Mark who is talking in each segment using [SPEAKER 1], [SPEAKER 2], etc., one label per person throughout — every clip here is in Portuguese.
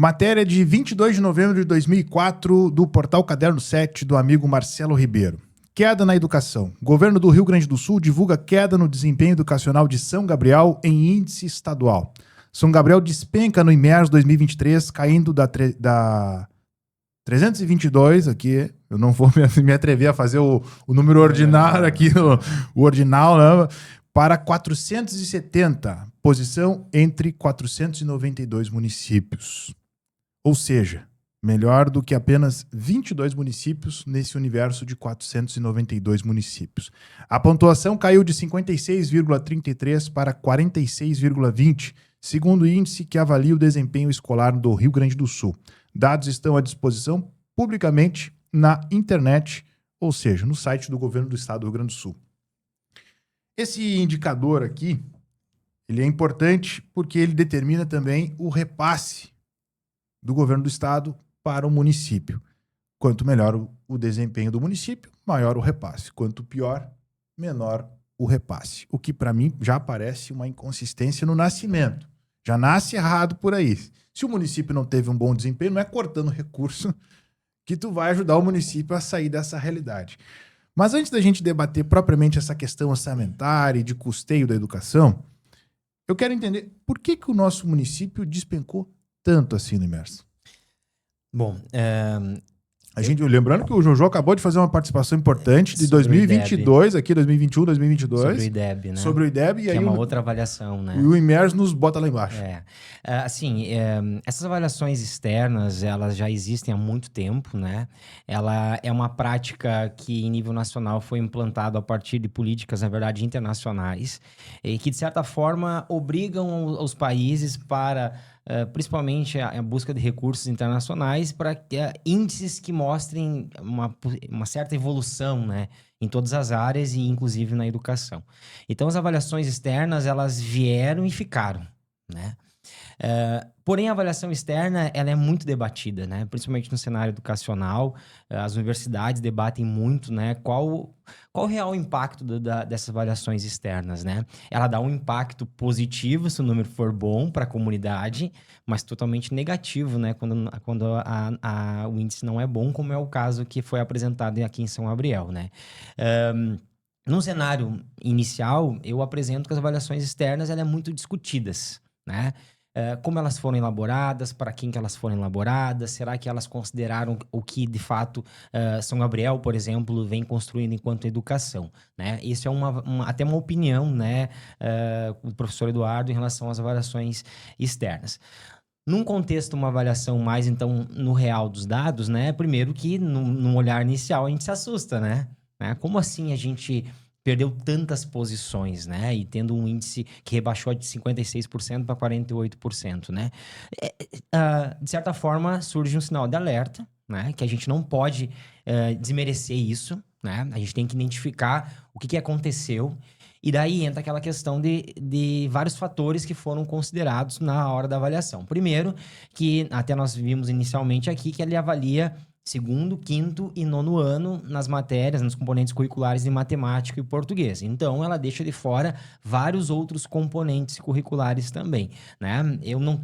[SPEAKER 1] Matéria de 22 de novembro de 2004 do portal Caderno 7 do amigo Marcelo Ribeiro. Queda na educação. Governo do Rio Grande do Sul divulga queda no desempenho educacional de São Gabriel em índice estadual. São Gabriel despenca no IMERS 2023, caindo da 322 aqui. Eu não vou me atrever a fazer o número ordinário aqui, o ordinal, né? Para 470, posição entre 492 municípios. Ou seja, melhor do que apenas 22 municípios nesse universo de 492 municípios. A pontuação caiu de 56,33 para 46,20, segundo o índice que avalia o desempenho escolar do Rio Grande do Sul. Dados estão à disposição publicamente na internet, ou seja, no site do governo do estado do Rio Grande do Sul. Esse indicador aqui, ele é importante porque ele determina também o repasse do governo do estado para o município. Quanto melhor o desempenho do município, maior o repasse. Quanto pior, menor o repasse. O que para mim já parece uma inconsistência no nascimento. Já nasce errado por aí. Se o município não teve um bom desempenho, não é cortando recurso que tu vai ajudar o município a sair dessa realidade. Mas antes da gente debater propriamente essa questão orçamentária e de custeio da educação, eu quero entender por que o nosso município despencou tanto assim no IMERS.
[SPEAKER 2] Bom,
[SPEAKER 1] Lembrando que o Jojo acabou de fazer uma participação importante de 2022, aqui 2021, 2022.
[SPEAKER 2] Sobre o IDEB, né?
[SPEAKER 1] Sobre o IDEB.
[SPEAKER 2] Que
[SPEAKER 1] aí
[SPEAKER 2] é uma outra avaliação, né?
[SPEAKER 1] E o IMERS nos bota lá embaixo.
[SPEAKER 2] Essas avaliações externas, elas já existem há muito tempo, né? Ela é uma prática que em nível nacional foi implantada a partir de políticas, na verdade, internacionais, e que, de certa forma, obrigam os países para... principalmente a busca de recursos internacionais para índices que mostrem uma certa evolução, né, em todas as áreas e inclusive na educação. Então as avaliações externas, elas vieram e ficaram, né? Porém, a avaliação externa, ela é muito debatida, né? Principalmente no cenário educacional. As universidades debatem muito, né? Qual o real impacto dessas avaliações externas, né? Ela dá um impacto positivo se o número for bom para a comunidade, mas totalmente negativo, né? Quando o índice não é bom, como é o caso que foi apresentado aqui em São Gabriel, né? No cenário inicial, eu apresento que as avaliações externas, elas são muito discutidas, né? Como elas foram elaboradas, para quem que elas foram elaboradas, será que elas consideraram o que, de fato, São Gabriel, por exemplo, vem construindo enquanto educação, né? Isso é até uma opinião, né, do professor Eduardo em relação às avaliações externas. Num contexto, uma avaliação mais, então, no real dos dados, né? Primeiro que, num olhar inicial, a gente se assusta, né? Como assim a gente perdeu tantas posições, né? E tendo um índice que rebaixou de 56% para 48%, né? De certa forma, surge um sinal de alerta, né? Que a gente não pode desmerecer isso, né? A gente tem que identificar o que aconteceu. E daí entra aquela questão de vários fatores que foram considerados na hora da avaliação. Primeiro, que até nós vimos inicialmente aqui, que ele avalia segundo, quinto e nono ano nas matérias, nos componentes curriculares de matemática e português. Então, ela deixa de fora vários outros componentes curriculares também, né? Eu não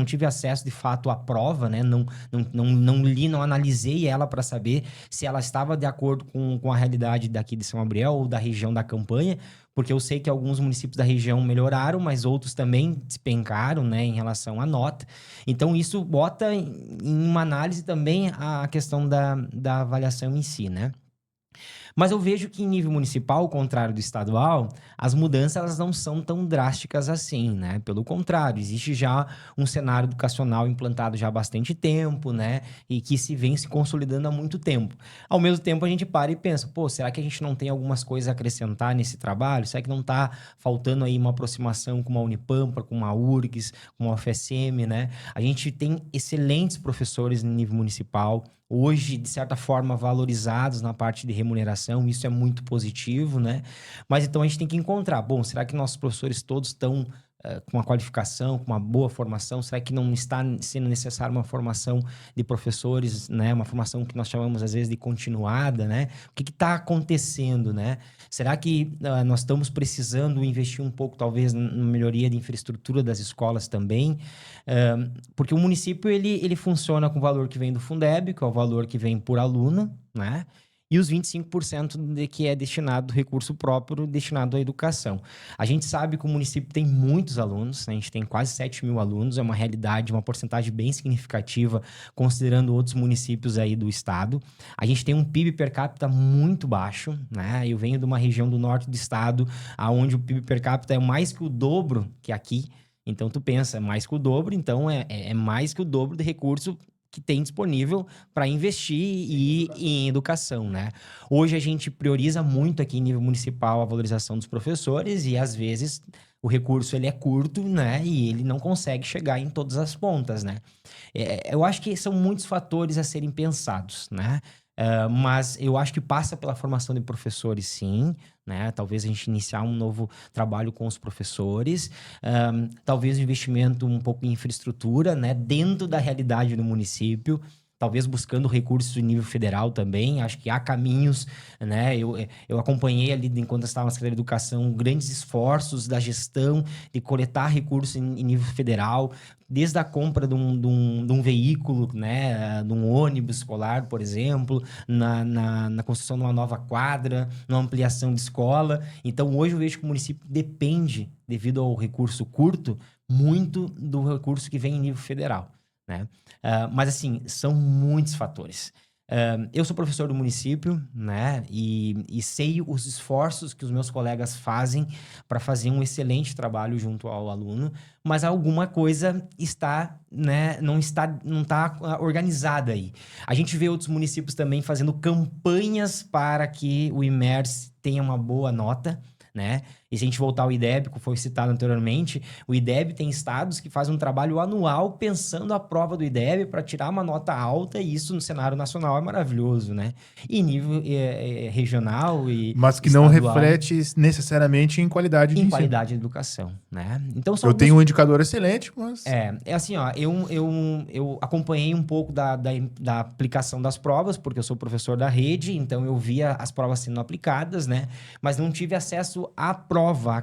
[SPEAKER 2] tive acesso, de fato, à prova, né? Não li, não analisei ela para saber se ela estava de acordo com a realidade daqui de São Gabriel ou da região da campanha, porque eu sei que alguns municípios da região melhoraram, mas outros também despencaram, né, em relação à nota. Então, isso bota em uma análise também a questão da avaliação em si, né? Mas eu vejo que em nível municipal, ao contrário do estadual, as mudanças elas não são tão drásticas assim, né? Pelo contrário, existe já um cenário educacional implantado já há bastante tempo, né? E que vem se consolidando há muito tempo. Ao mesmo tempo, a gente para e pensa, pô, será que a gente não tem algumas coisas a acrescentar nesse trabalho? Será que não está faltando aí uma aproximação com uma Unipampa, com uma URGS, com uma UFSM, né? A gente tem excelentes professores no nível municipal, hoje, de certa forma, valorizados na parte de remuneração, isso é muito positivo, né? Mas então a gente tem que encontrar, bom, será que nossos professores todos estão com uma qualificação, com uma boa formação? Será que não está sendo necessária uma formação de professores, né? Uma formação que nós chamamos às vezes de continuada, né? O que está acontecendo, né? Será que nós estamos precisando investir um pouco, talvez, na melhoria de infraestrutura das escolas também? Porque o município, ele funciona com o valor que vem do Fundeb, que é o valor que vem por aluno, né? E os 25% que é destinado, recurso próprio, destinado à educação. A gente sabe que o município tem muitos alunos, né? A gente tem quase 7 mil alunos, é uma realidade, uma porcentagem bem significativa, considerando outros municípios aí do estado. A gente tem um PIB per capita muito baixo, né? Eu venho de uma região do norte do estado, onde o PIB per capita é mais que o dobro que aqui. Então, tu pensa, é mais que o dobro, então é mais que o dobro de recurso que tem disponível para investir em educação, né? Hoje a gente prioriza muito aqui em nível municipal a valorização dos professores e às vezes o recurso ele é curto, né? E ele não consegue chegar em todas as pontas, né? Eu acho que são muitos fatores a serem pensados, né? Mas eu acho que passa pela formação de professores, sim, né? Talvez a gente iniciar um novo trabalho com os professores, talvez um investimento um pouco em infraestrutura, né? Dentro da realidade do município, talvez buscando recursos em nível federal também. Acho que há caminhos, né? Eu acompanhei ali, enquanto eu estava na Secretaria de Educação, grandes esforços da gestão de coletar recursos em nível federal, desde a compra de um veículo, né? De um ônibus escolar, por exemplo, na construção de uma nova quadra, na ampliação de escola. Então, hoje eu vejo que o município depende, devido ao recurso curto, muito do recurso que vem em nível federal, né? Mas, assim, são muitos fatores. Eu sou professor do município, né? E sei os esforços que os meus colegas fazem para fazer um excelente trabalho junto ao aluno, mas alguma coisa está, né? Não está organizada aí. A gente vê outros municípios também fazendo campanhas para que o IMERS tenha uma boa nota, né? E se a gente voltar ao IDEB, que foi citado anteriormente, o IDEB tem estados que fazem um trabalho anual pensando a prova do IDEB para tirar uma nota alta, e isso no cenário nacional é maravilhoso, né? E nível regional e
[SPEAKER 1] Mas que não
[SPEAKER 2] estadual,
[SPEAKER 1] reflete necessariamente em qualidade de
[SPEAKER 2] em
[SPEAKER 1] ensino.
[SPEAKER 2] qualidade de educação, né? Então, são
[SPEAKER 1] Eu
[SPEAKER 2] alguns...
[SPEAKER 1] tenho um indicador excelente, mas...
[SPEAKER 2] É assim, ó, eu acompanhei um pouco da aplicação das provas, porque eu sou professor da rede, então eu via as provas sendo aplicadas, né? Mas não tive acesso à prova,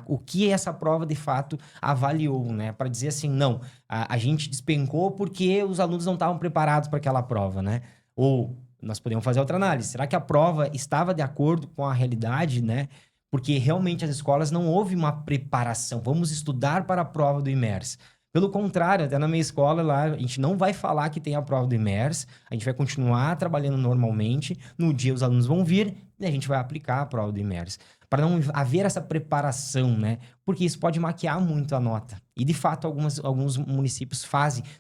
[SPEAKER 2] o que essa prova de fato avaliou, né? Para dizer assim, não, a gente despencou porque os alunos não estavam preparados para aquela prova, né? Ou nós podemos fazer outra análise. Será que a prova estava de acordo com a realidade, né? Porque realmente as escolas não houve uma preparação. Vamos estudar para a prova do IMERS. Pelo contrário, até na minha escola lá, a gente não vai falar que tem a prova do IMERS, a gente vai continuar trabalhando normalmente, no dia os alunos vão vir e a gente vai aplicar a prova do IMERS. Para não haver essa preparação, né? Porque isso pode maquiar muito a nota. E, de fato, alguns municípios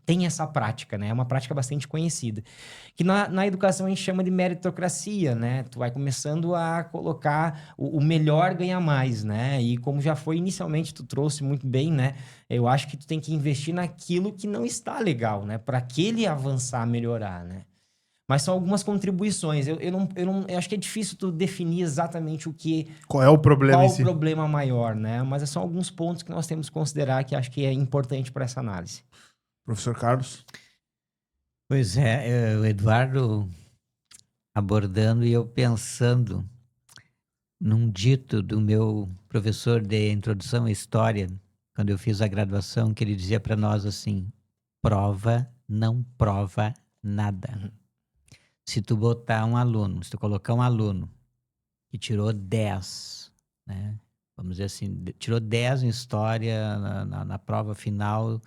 [SPEAKER 2] têm essa prática, né? É uma prática bastante conhecida. Que na educação a gente chama de meritocracia, né? Tu vai começando a colocar o melhor ganha mais, né? E como já foi inicialmente, tu trouxe muito bem, né? Eu acho que tu tem que investir naquilo que não está legal, né? Para aquele avançar, melhorar, né? Mas são algumas contribuições. Eu acho que é difícil tu definir exatamente
[SPEAKER 1] Qual é o problema
[SPEAKER 2] qual
[SPEAKER 1] em
[SPEAKER 2] o
[SPEAKER 1] si?
[SPEAKER 2] problema maior, né? Mas são alguns pontos que nós temos que considerar que acho que é importante para essa análise.
[SPEAKER 1] Professor Carlos?
[SPEAKER 3] Pois é, o Eduardo abordando e eu pensando num dito do meu professor de introdução à história, quando eu fiz a graduação, que ele dizia para nós assim: prova não prova nada. Se tu botar um aluno, se tu colocar um aluno que tirou 10, né? Vamos dizer assim, tirou 10 em história na prova final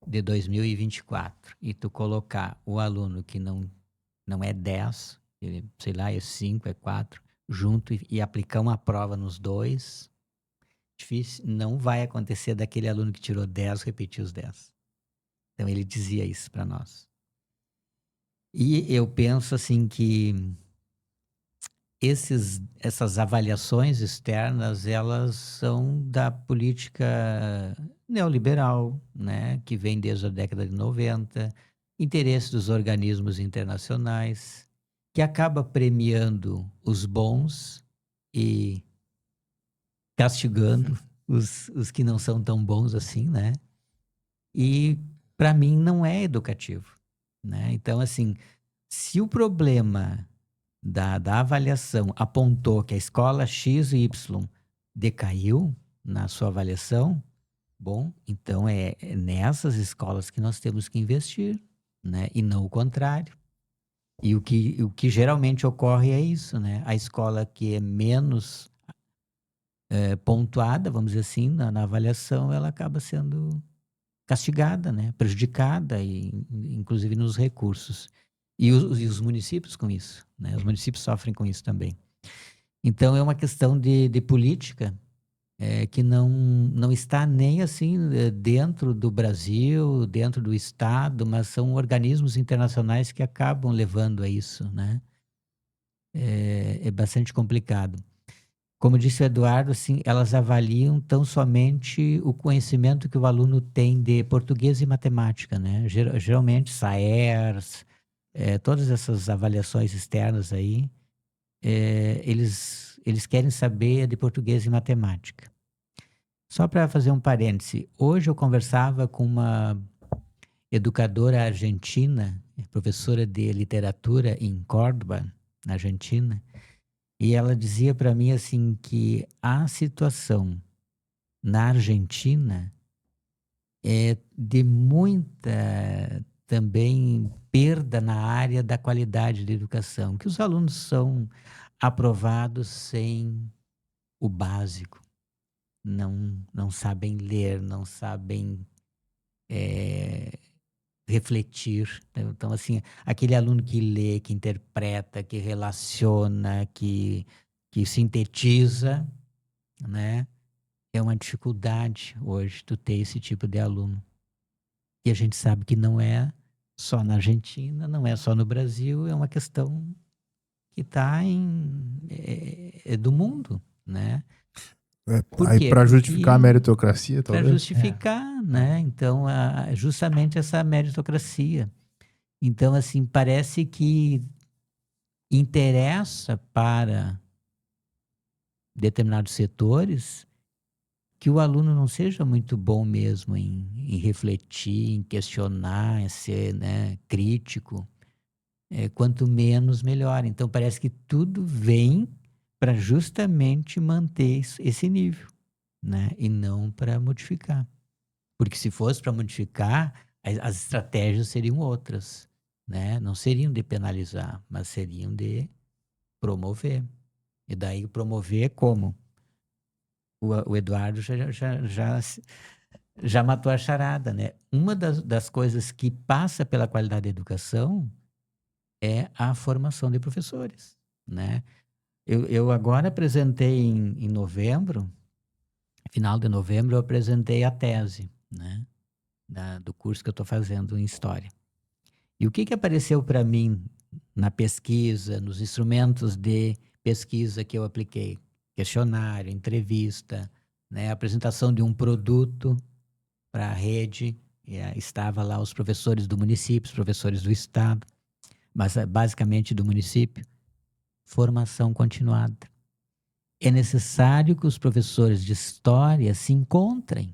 [SPEAKER 3] de 2024, e tu colocar o aluno que não é 10, ele, sei lá, é 5, é 4, junto e aplicar uma prova nos dois, difícil, não vai acontecer daquele aluno que tirou 10 repetir os 10. Então ele dizia isso para nós. E eu penso assim que essas avaliações externas, elas são da política neoliberal, né, que vem desde a década de 90, interesse dos organismos internacionais, que acaba premiando os bons e castigando os que não são tão bons assim, né? E para mim não é educativo, né? Então, assim, se o problema da avaliação apontou que a escola X e Y decaiu na sua avaliação, bom, então é nessas escolas que nós temos que investir, né? E não o contrário. E o que geralmente ocorre é isso, né? A escola que é menos pontuada, vamos dizer assim, na avaliação, ela acaba sendo castigada, né? Prejudicada, inclusive nos recursos. E os municípios com isso, né? Os municípios sofrem com isso também. Então, é uma questão de política que não está nem assim dentro do Brasil, dentro do Estado, mas são organismos internacionais que acabam levando a isso, né? É bastante complicado. Como disse o Eduardo, assim, elas avaliam tão somente o conhecimento que o aluno tem de português e matemática, né? Geralmente, SAERS, todas essas avaliações externas aí, eles querem saber de português e matemática. Só para fazer um parêntese, hoje eu conversava com uma educadora argentina, professora de literatura em Córdoba, na Argentina, e ela dizia para mim assim que a situação na Argentina é de muita também perda na área da qualidade da educação, que os alunos são aprovados sem o básico, não sabem ler, não sabem refletir. Então, assim, aquele aluno que lê, que interpreta, que relaciona, que sintetiza, né? É uma dificuldade hoje tu ter esse tipo de aluno. E a gente sabe que não é só na Argentina, não é só no Brasil, é uma questão que está do mundo, né? Por
[SPEAKER 1] Aí
[SPEAKER 3] quê?
[SPEAKER 1] para justificar a
[SPEAKER 3] Porque
[SPEAKER 1] meritocracia,
[SPEAKER 3] para
[SPEAKER 1] talvez.
[SPEAKER 3] justificar, né? Então, justamente essa meritocracia. Então, assim, parece que interessa para determinados setores que o aluno não seja muito bom mesmo em refletir, em questionar, em ser, né, crítico. Quanto menos, melhor. Então, parece que tudo vem para justamente manter esse nível, né? E não para modificar. Porque se fosse para modificar, as estratégias seriam outras, né? Não seriam de penalizar, mas seriam de promover. E daí promover como? O Eduardo já matou a charada, né? Uma das coisas que passa pela qualidade da educação é a formação de professores, né? Eu agora apresentei em novembro, final de novembro, eu apresentei a tese, né? Do curso que eu estou fazendo em História. E o que apareceu para mim na pesquisa, nos instrumentos de pesquisa que eu apliquei? Questionário, entrevista, né? Apresentação de um produto para a rede. Estava lá os professores do município, os professores do estado, mas basicamente do município. Formação continuada. É necessário que os professores de história se encontrem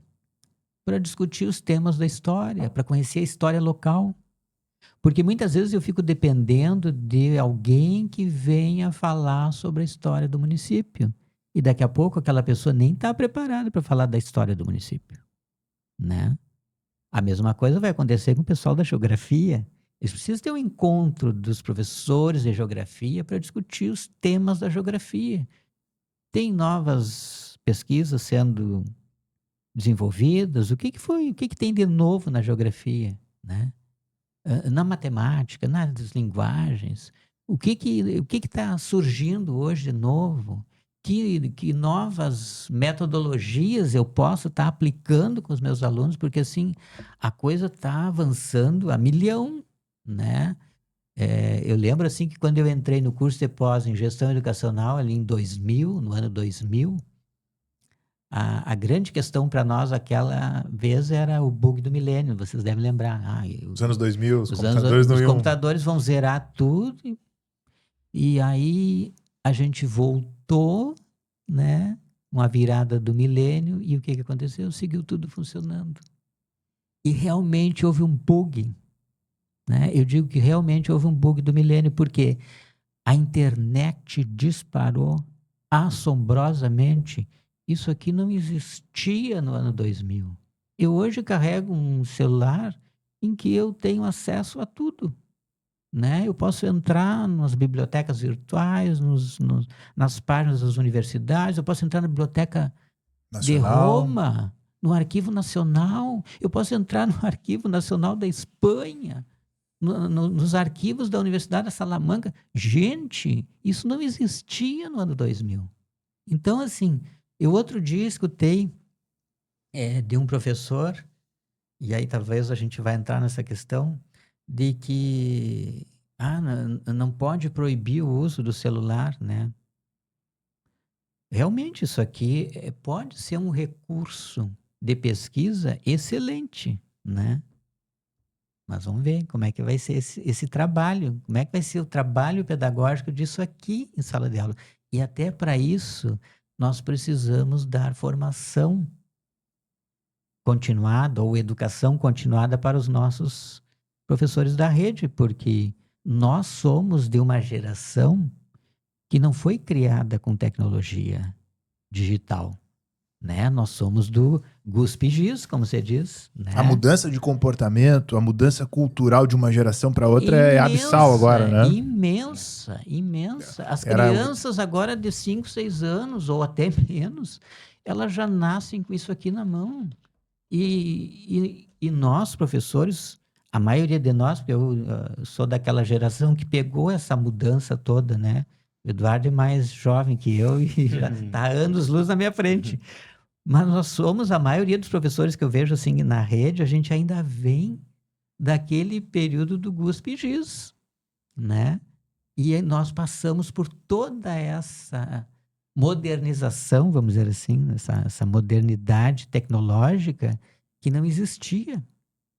[SPEAKER 3] para discutir os temas da história, para conhecer a história local. Porque muitas vezes eu fico dependendo de alguém que venha falar sobre a história do município. E daqui a pouco aquela pessoa nem está preparada para falar da história do município, né? A mesma coisa vai acontecer com o pessoal da geografia. Eles precisam ter um encontro dos professores de geografia para discutir os temas da geografia. Tem novas pesquisas sendo desenvolvidas. O que tem de novo na geografia, né? Na matemática, nas linguagens, o que está surgindo hoje de novo? Que novas metodologias eu posso estar aplicando com os meus alunos? Porque, assim, a coisa está avançando a milhão, né? Eu lembro, assim, que quando eu entrei no curso de pós em gestão educacional, ali em 2000, no ano 2000, a grande questão para nós aquela vez era o bug do milênio, vocês devem lembrar.
[SPEAKER 1] Os anos 2000, os
[SPEAKER 3] computadores
[SPEAKER 1] não
[SPEAKER 3] os
[SPEAKER 1] iam...
[SPEAKER 3] computadores vão zerar tudo, e aí a gente voltou, né? uma virada do milênio, e o que aconteceu? Seguiu tudo funcionando. E realmente houve um bug, né? Eu digo que realmente houve um bug do milênio, porque a internet disparou assombrosamente. Isso aqui não existia no ano 2000. Eu hoje carrego um celular em que eu tenho acesso a tudo, né? Eu posso entrar nas bibliotecas virtuais, nas páginas das universidades, eu posso entrar na biblioteca de Roma, no Arquivo Nacional, eu posso entrar no Arquivo Nacional da Espanha, nos arquivos da Universidade da Salamanca. Gente, isso não existia no ano 2000. Então, assim, eu outro dia escutei de um professor, e aí talvez a gente vai entrar nessa questão, de que não pode proibir o uso do celular, né? Realmente, isso aqui pode ser um recurso de pesquisa excelente, né? Mas vamos ver como é que vai ser esse trabalho, como é que vai ser o trabalho pedagógico disso aqui em sala de aula. E até para isso, nós precisamos dar formação continuada ou educação continuada para os nossos professores da rede, porque nós somos de uma geração que não foi criada com tecnologia digital, né? Nós somos do GUSP-GIS, como você diz, né?
[SPEAKER 1] A mudança de comportamento, a mudança cultural de uma geração para outra é abissal agora, né?
[SPEAKER 3] Imensa. As crianças agora de 5, 6 anos, ou até menos, elas já nascem com isso aqui na mão. E nós, professores, a maioria de nós, porque eu sou daquela geração que pegou essa mudança toda, né? O Eduardo é mais jovem que eu e já está anos-luz na minha frente. Mas nós somos, a maioria dos professores que eu vejo assim na rede, a gente ainda vem daquele período do GUSP-GIS, né? E nós passamos por toda essa modernização, vamos dizer assim, essa modernidade tecnológica que não existia,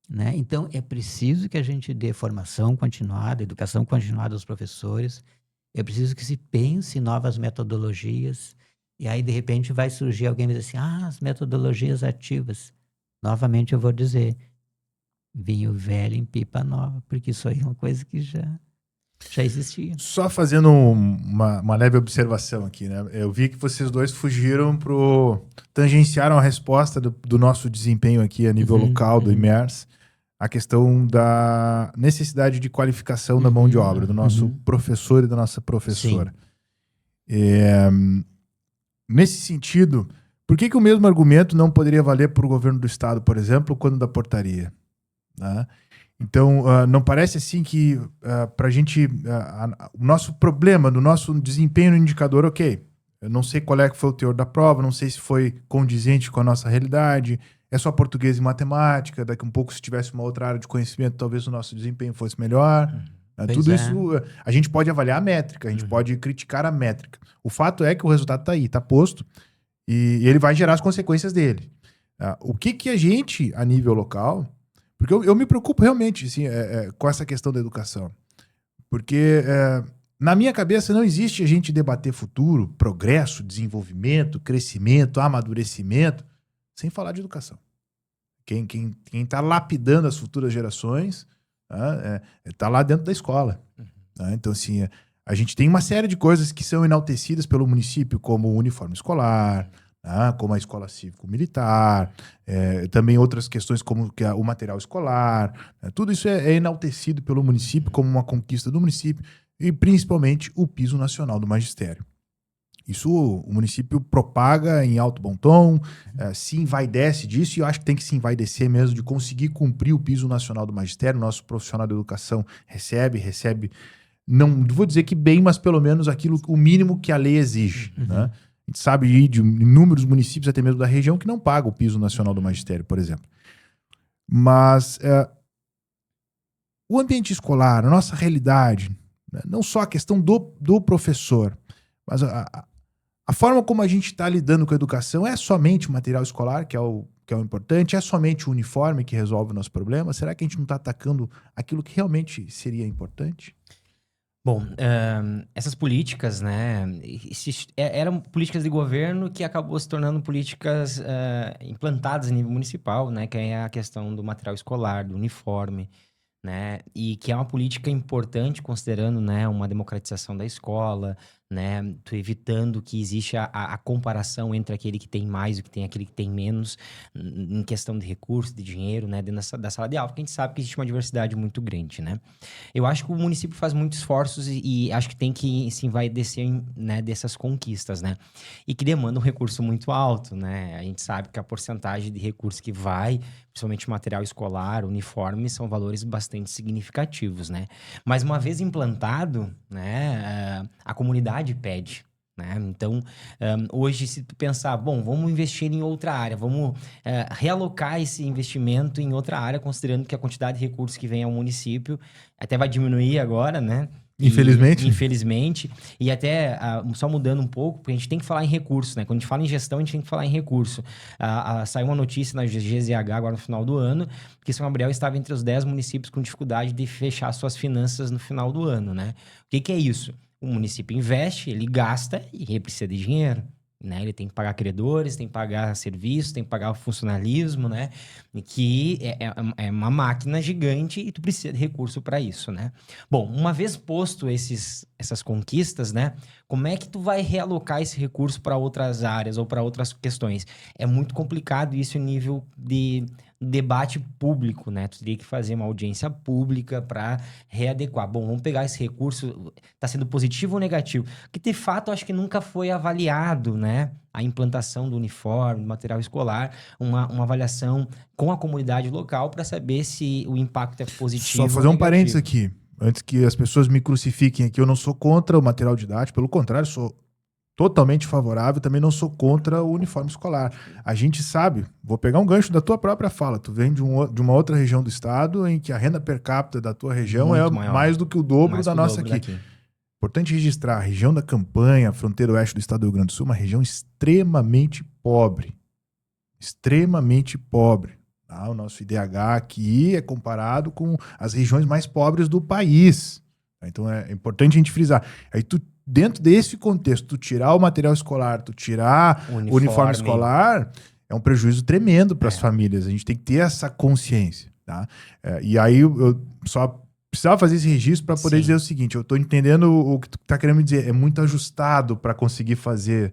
[SPEAKER 3] né? Então, é preciso que a gente dê formação continuada, educação continuada aos professores, é preciso que se pense em novas metodologias, e aí, de repente, vai surgir alguém e dizer assim, as metodologias ativas. Novamente, eu vou dizer, vinho velho em pipa nova, porque isso aí é uma coisa que já existia.
[SPEAKER 1] Só fazendo uma leve observação aqui, né? Eu vi que vocês dois tangenciaram a resposta do nosso desempenho aqui a nível local, do IMERS, a questão da necessidade de qualificação da mão de obra, do nosso professor e da nossa professora. Nesse sentido, por que o mesmo argumento não poderia valer para o governo do estado, por exemplo, quando da portaria? Né? Então, não parece assim que para a gente, o nosso problema, do nosso desempenho no indicador, ok, eu não sei qual é que foi o teor da prova, não sei se foi condizente com a nossa realidade, é só português e matemática, daqui a um pouco se tivesse uma outra área de conhecimento, talvez o nosso desempenho fosse melhor. Tudo isso, a gente pode avaliar a métrica, a gente pode criticar a métrica. O fato é que o resultado está aí, está posto, e ele vai gerar as consequências dele. O que a gente, a nível local... Porque eu me preocupo realmente assim, com essa questão da educação. Porque na minha cabeça não existe a gente debater futuro, progresso, desenvolvimento, crescimento, amadurecimento, sem falar de educação. Quem está lapidando as futuras gerações está lá dentro da escola. Então, assim, a gente tem uma série de coisas que são enaltecidas pelo município, como o uniforme escolar, como a escola cívico-militar, também outras questões como o material escolar, tudo isso é enaltecido pelo município como uma conquista do município e principalmente o piso nacional do magistério. Isso o município propaga em alto bom tom, se envaidece disso, e eu acho que tem que se envaidecer mesmo de conseguir cumprir o piso nacional do magistério. Nosso profissional de educação recebe, não vou dizer que bem, mas pelo menos o mínimo que a lei exige, né? A gente sabe de inúmeros municípios, até mesmo da região, que não pagam o piso nacional do magistério, por exemplo. Mas o ambiente escolar, a nossa realidade, né? Não só a questão do professor, mas a forma como a gente está lidando com a educação é somente o material escolar, que é o importante, é somente o uniforme que resolve o nosso problema? Será que a gente não está atacando aquilo que realmente seria importante?
[SPEAKER 2] Bom, essas políticas, né, eram políticas de governo que acabou se tornando políticas implantadas a nível municipal, né, que é a questão do material escolar, do uniforme, né, e que é uma política importante considerando, né, uma democratização da escola, né, tu evitando que existe a comparação entre aquele que tem mais e que tem aquele que tem menos, em questão de recurso, de dinheiro, né, dentro da sala de aula, porque a gente sabe que existe uma diversidade muito grande, né. Eu acho que o município faz muitos esforços e acho que tem que, sim, vai descer, né, dessas conquistas, né? E que demanda um recurso muito alto, né? A gente sabe que a porcentagem de recurso que vai, principalmente material escolar, uniforme, são valores bastante significativos, né? Mas uma vez implantado, né, a comunidade pede. Né? Então, hoje, se tu pensar, bom, vamos investir em outra área, vamos realocar esse investimento em outra área, considerando que a quantidade de recursos que vem ao município até vai diminuir agora, né?
[SPEAKER 1] Infelizmente.
[SPEAKER 2] Infelizmente. E até, só mudando um pouco, porque a gente tem que falar em recursos, né? Quando a gente fala em gestão, a gente tem que falar em recurso. Saiu uma notícia na GZH agora no final do ano, que São Gabriel estava entre os 10 municípios com dificuldade de fechar suas finanças no final do ano, né? O que é isso? O município investe, ele gasta e ele precisa de dinheiro, né? Ele tem que pagar credores, tem que pagar serviços, tem que pagar o funcionalismo, né? Que é uma máquina gigante e tu precisa de recurso para isso, né? Bom, uma vez posto essas conquistas, né? Como é que tu vai realocar esse recurso para outras áreas ou para outras questões? É muito complicado isso em nível de debate público, né? Tu teria que fazer uma audiência pública para readequar. Bom, vamos pegar esse recurso, está sendo positivo ou negativo? Que de fato acho que nunca foi avaliado, né? A implantação do uniforme, do material escolar, uma avaliação com a comunidade local para saber se o impacto é positivo
[SPEAKER 1] Só fazer
[SPEAKER 2] ou
[SPEAKER 1] um parênteses
[SPEAKER 2] negativo.
[SPEAKER 1] aqui, antes que as pessoas me crucifiquem aqui, eu não sou contra o material didático, pelo contrário, sou totalmente favorável, também não sou contra o uniforme escolar. A gente sabe, vou pegar um gancho da tua própria fala, tu vem de uma outra região do estado em que a renda per capita da tua região
[SPEAKER 2] Muito
[SPEAKER 1] é
[SPEAKER 2] maior.
[SPEAKER 1] mais do que o dobro
[SPEAKER 2] Mais
[SPEAKER 1] da
[SPEAKER 2] que o
[SPEAKER 1] nossa
[SPEAKER 2] dobro
[SPEAKER 1] aqui.
[SPEAKER 2] daqui.
[SPEAKER 1] Importante registrar, a região da Campanha, a fronteira oeste do estado do Rio Grande do Sul, uma região extremamente pobre. Extremamente pobre. Tá? O nosso IDH aqui é comparado com as regiões mais pobres do país. Tá? Então é importante a gente frisar. Aí tu, dentro desse contexto, tu tirar o material escolar, tu tirar o uniforme escolar, é um prejuízo tremendo para as famílias. A gente tem que ter essa consciência. Tá? E aí eu só precisava fazer esse registro para poder dizer o seguinte, eu estou entendendo o que tu está querendo me dizer, é muito ajustado para conseguir fazer,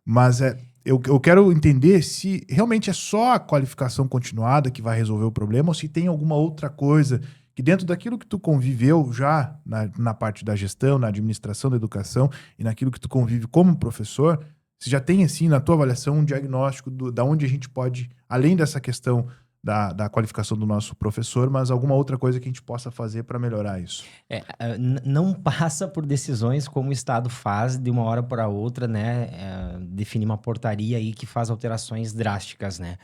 [SPEAKER 1] mas eu quero entender se realmente é só a qualificação continuada que vai resolver o problema ou se tem alguma outra coisa que dentro daquilo que tu conviveu já na parte da gestão, na administração da educação e naquilo que tu convive como professor, se já tem assim na tua avaliação um diagnóstico da onde a gente pode, além dessa questão da qualificação do nosso professor, mas alguma outra coisa que a gente possa fazer para melhorar isso.
[SPEAKER 2] Não passa por decisões como o Estado faz de uma hora para outra, né? Definir uma portaria aí que faz alterações drásticas, né?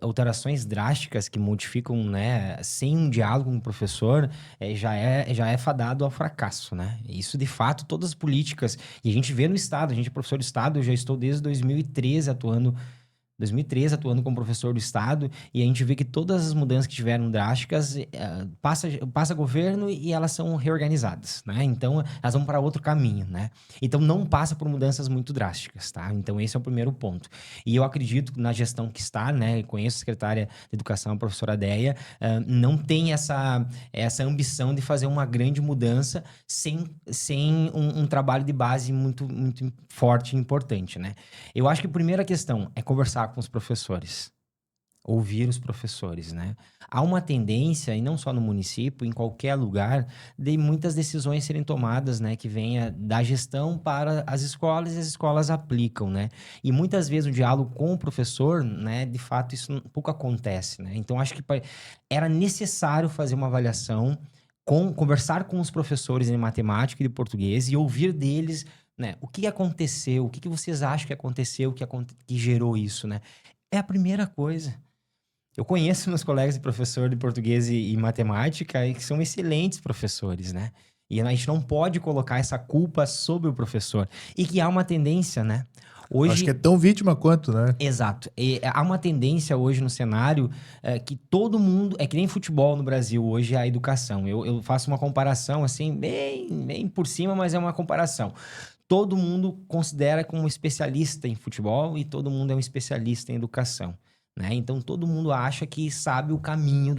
[SPEAKER 2] Alterações drásticas que modificam, né? Sem um diálogo com o professor, já é fadado ao fracasso, né? Isso, de fato, todas as políticas... E a gente vê no Estado, a gente é professor do Estado, eu já estou desde 2013 atuando como professor do Estado, e a gente vê que todas as mudanças que tiveram drásticas passa governo e elas são reorganizadas, né? Então, elas vão para outro caminho, né? Então, não passa por mudanças muito drásticas, tá? Então, esse é o primeiro ponto. E eu acredito que na gestão que está, né? Conheço a secretária de Educação, a professora Deia, não tem essa ambição de fazer uma grande mudança sem um trabalho de base muito, muito forte e importante, né? Eu acho que a primeira questão é conversar com os professores, ouvir os professores, né? Há uma tendência, e não só no município, em qualquer lugar, de muitas decisões serem tomadas, né? Que venha da gestão para as escolas e as escolas aplicam, né? E muitas vezes o diálogo com o professor, né? De fato, isso pouco acontece, né? Então, acho que era necessário fazer uma avaliação, conversar com os professores de matemática e de português e ouvir deles, né? O que aconteceu? O que vocês acham que aconteceu, que gerou isso, né? É a primeira coisa. Eu conheço meus colegas de professor de português e matemática e que são excelentes professores, né? E a gente não pode colocar essa culpa sobre o professor. E que há uma tendência, né? Hoje,
[SPEAKER 1] Acho que é tão vítima quanto, né?
[SPEAKER 2] exato. E há uma tendência hoje no cenário que todo mundo... É que nem futebol no Brasil hoje, a educação. Eu faço uma comparação, assim, bem por cima, mas é uma comparação. Todo mundo considera como especialista em futebol e todo mundo é um especialista em educação, né? Então, todo mundo acha que sabe o caminho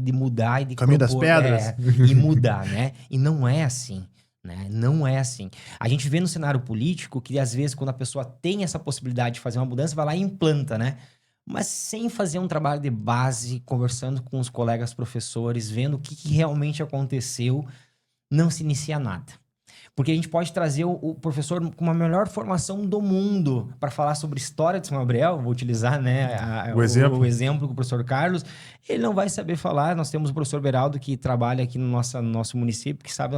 [SPEAKER 2] de mudar e de
[SPEAKER 1] Caminho das
[SPEAKER 2] propor,
[SPEAKER 1] pedras.
[SPEAKER 2] e mudar, né? E não é assim. Né? Não é assim. A gente vê no cenário político que, às vezes, quando a pessoa tem essa possibilidade de fazer uma mudança, vai lá e implanta, né? Mas sem fazer um trabalho de base, conversando com os colegas professores, vendo o que realmente aconteceu, não se inicia nada. Porque a gente pode trazer o professor com uma melhor formação do mundo para falar sobre história de São Gabriel, vou utilizar, né,
[SPEAKER 1] O exemplo.
[SPEAKER 2] o exemplo com o professor Carlos, ele não vai saber falar. Nós temos o professor Beraldo que trabalha aqui no nosso município, que sabe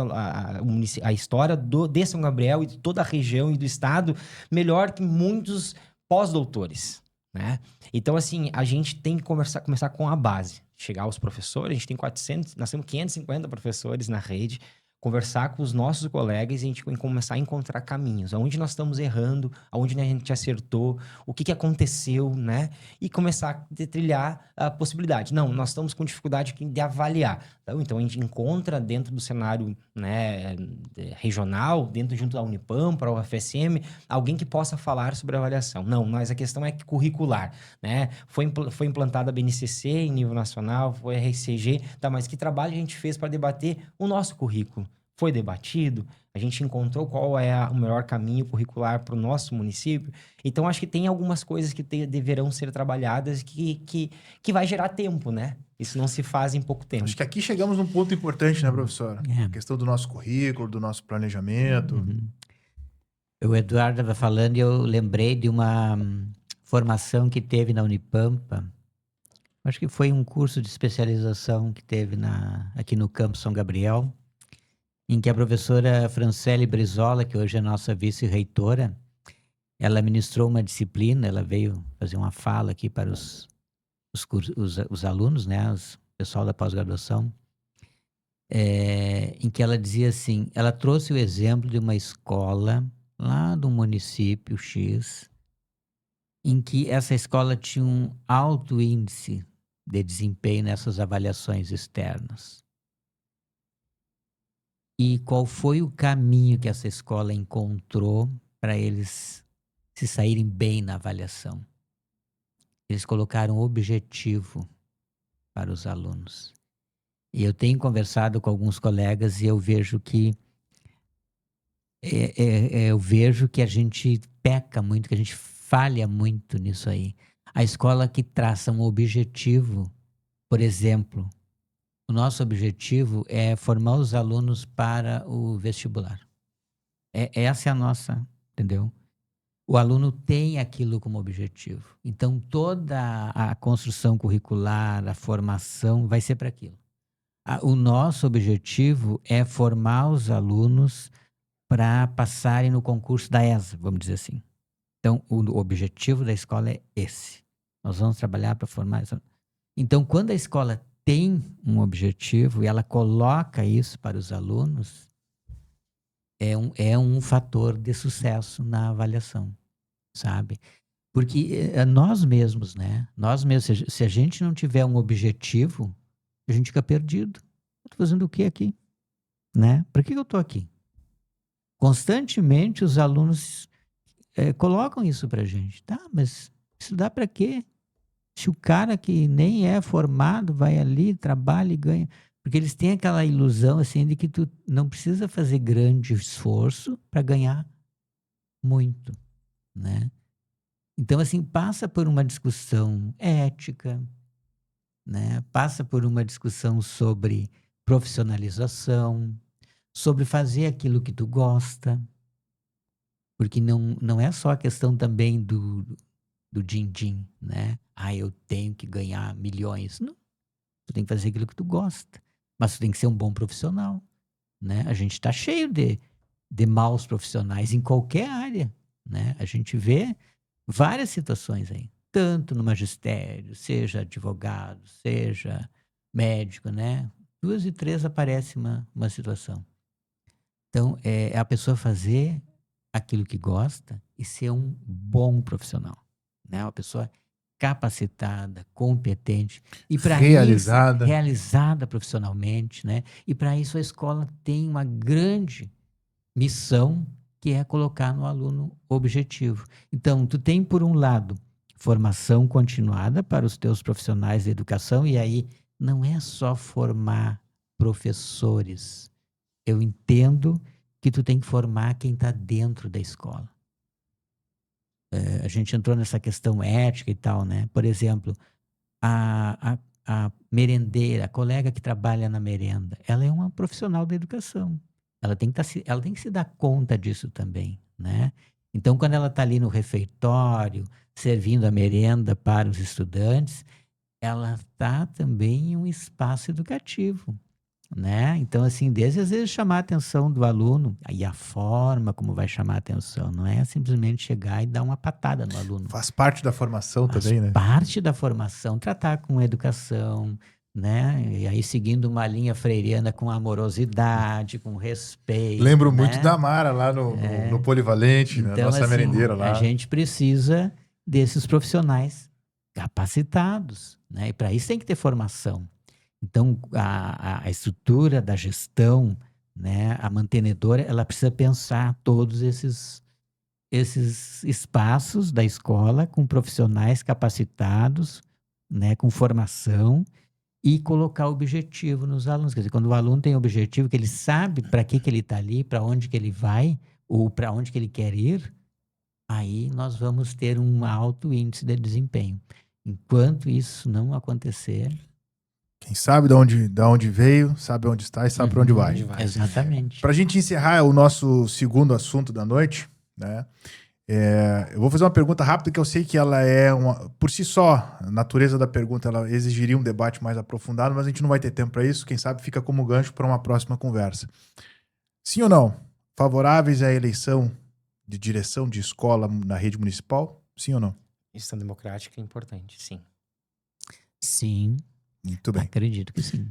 [SPEAKER 2] a história de São Gabriel e de toda a região e do estado melhor que muitos pós-doutores, né? Então, assim, a gente tem que começar com a base. Chegar aos professores, a gente tem nós temos 550 professores na rede, conversar com os nossos colegas e a gente começar a encontrar caminhos, aonde nós estamos errando, aonde a gente acertou, o que aconteceu, né? E começar a trilhar a possibilidade. Não, nós estamos com dificuldade de avaliar. Então a gente encontra dentro do cenário, né, regional, junto da Unipam, para o UFSM, alguém que possa falar sobre avaliação. Não, mas a questão é curricular, né? Foi implantada a BNCC em nível nacional, foi a RCG, tá? Mas que trabalho a gente fez para debater o nosso currículo? Foi debatido, a gente encontrou qual é o melhor caminho curricular para o nosso município. Então, acho que tem algumas coisas que deverão ser trabalhadas que vai gerar tempo, né? Isso não se faz em pouco tempo.
[SPEAKER 1] Acho que aqui chegamos num ponto importante, né, professora? A questão do nosso currículo, do nosso planejamento.
[SPEAKER 3] Uhum. O Eduardo estava falando e eu lembrei de uma formação que teve na Unipampa. Acho que foi um curso de especialização que teve aqui no Campus São Gabriel, em que a professora Franciele Brizola, que hoje é nossa vice-reitora, ela ministrou uma disciplina, ela veio fazer uma fala aqui para os alunos, né, o pessoal da pós-graduação, em que ela dizia assim, ela trouxe o exemplo de uma escola lá do município X, em que essa escola tinha um alto índice de desempenho nessas avaliações externas. E qual foi o caminho que essa escola encontrou para eles se saírem bem na avaliação? Eles colocaram objetivo para os alunos. E eu tenho conversado com alguns colegas e eu vejo que a gente peca muito, que a gente falha muito nisso aí. A escola que traça um objetivo, por exemplo, o nosso objetivo é formar os alunos para o vestibular. Essa é a nossa, entendeu? O aluno tem aquilo como objetivo. Então, toda a construção curricular, a formação, vai ser para aquilo. O nosso objetivo é formar os alunos para passarem no concurso da ESA, vamos dizer assim. Então, o objetivo da escola é esse. Nós vamos trabalhar para formar... Então, quando a escola tem um objetivo e ela coloca isso para os alunos, é um fator de sucesso na avaliação, sabe? Porque nós mesmos, né? Nós mesmos, se a gente não tiver um objetivo, a gente fica perdido. Eu tô fazendo o que aqui? Né? Por que eu tô aqui? Constantemente os alunos colocam isso pra gente. Tá, mas estudar para quê? Se o cara que nem é formado vai ali, trabalha e ganha. Porque eles têm aquela ilusão assim de que tu não precisa fazer grande esforço para ganhar muito, né? Então, assim, passa por uma discussão ética, né? Passa por uma discussão sobre profissionalização, sobre fazer aquilo que tu gosta. Porque não é só a questão também do din-din, né? Eu tenho que ganhar milhões. Não. Tu tem que fazer aquilo que tu gosta. Mas tu tem que ser um bom profissional, né? A gente está cheio de maus profissionais em qualquer área, né? A gente vê várias situações aí. Tanto no magistério, seja advogado, seja médico, né? 2 e 3 aparece uma situação. Então, é a pessoa fazer aquilo que gosta e ser um bom profissional, né? Uma pessoa capacitada, competente e para
[SPEAKER 1] Realizada.
[SPEAKER 3] isso, realizada profissionalmente, né? E para isso a escola tem uma grande missão que é colocar no aluno objetivo. Então, tu tem por um lado formação continuada para os teus profissionais de educação e aí não é só formar professores. Eu entendo que tu tem que formar quem está dentro da escola. A gente entrou nessa questão ética e tal, né? Por exemplo, a merendeira, a colega que trabalha na merenda, ela é uma profissional da educação. Ela tem que se dar conta disso também, né? Então, quando ela está ali no refeitório, servindo a merenda para os estudantes, ela está também em um espaço educativo, né? Então, assim, desde às vezes chamar a atenção do aluno, e a forma como vai chamar a atenção, não é simplesmente chegar e dar uma patada no aluno.
[SPEAKER 1] Faz parte da formação
[SPEAKER 3] Faz
[SPEAKER 1] também, né?
[SPEAKER 3] parte da formação, tratar com educação, né? E aí seguindo uma linha freiriana com amorosidade, com respeito.
[SPEAKER 1] Lembro
[SPEAKER 3] né?
[SPEAKER 1] muito da Mara lá no Polivalente, na
[SPEAKER 3] Então,
[SPEAKER 1] nossa
[SPEAKER 3] assim,
[SPEAKER 1] merendeira lá.
[SPEAKER 3] a gente precisa desses profissionais capacitados, né? E para isso tem que ter formação. Então, a estrutura da gestão, né? A mantenedora, ela precisa pensar todos esses espaços da escola com profissionais capacitados, né? Com formação e colocar objetivo nos alunos. Quer dizer, quando o aluno tem objetivo, que ele sabe para que ele está ali, para onde que ele vai, ou para onde que ele quer ir, aí nós vamos ter um alto índice de desempenho. Enquanto isso não acontecer...
[SPEAKER 1] Quem sabe de onde veio, sabe onde está e sabe para onde vai.
[SPEAKER 3] Exatamente.
[SPEAKER 1] Para a gente encerrar o nosso segundo assunto da noite, né? Eu vou fazer uma pergunta rápida que eu sei que ela é por si só, a natureza da pergunta ela exigiria um debate mais aprofundado, mas a gente não vai ter tempo para isso. Quem sabe fica como gancho para uma próxima conversa. Sim ou não? Favoráveis à eleição de direção de escola na rede municipal? Sim ou não?
[SPEAKER 2] Questão democrática é importante, sim.
[SPEAKER 3] Sim.
[SPEAKER 1] Muito bem.
[SPEAKER 3] Acredito que sim.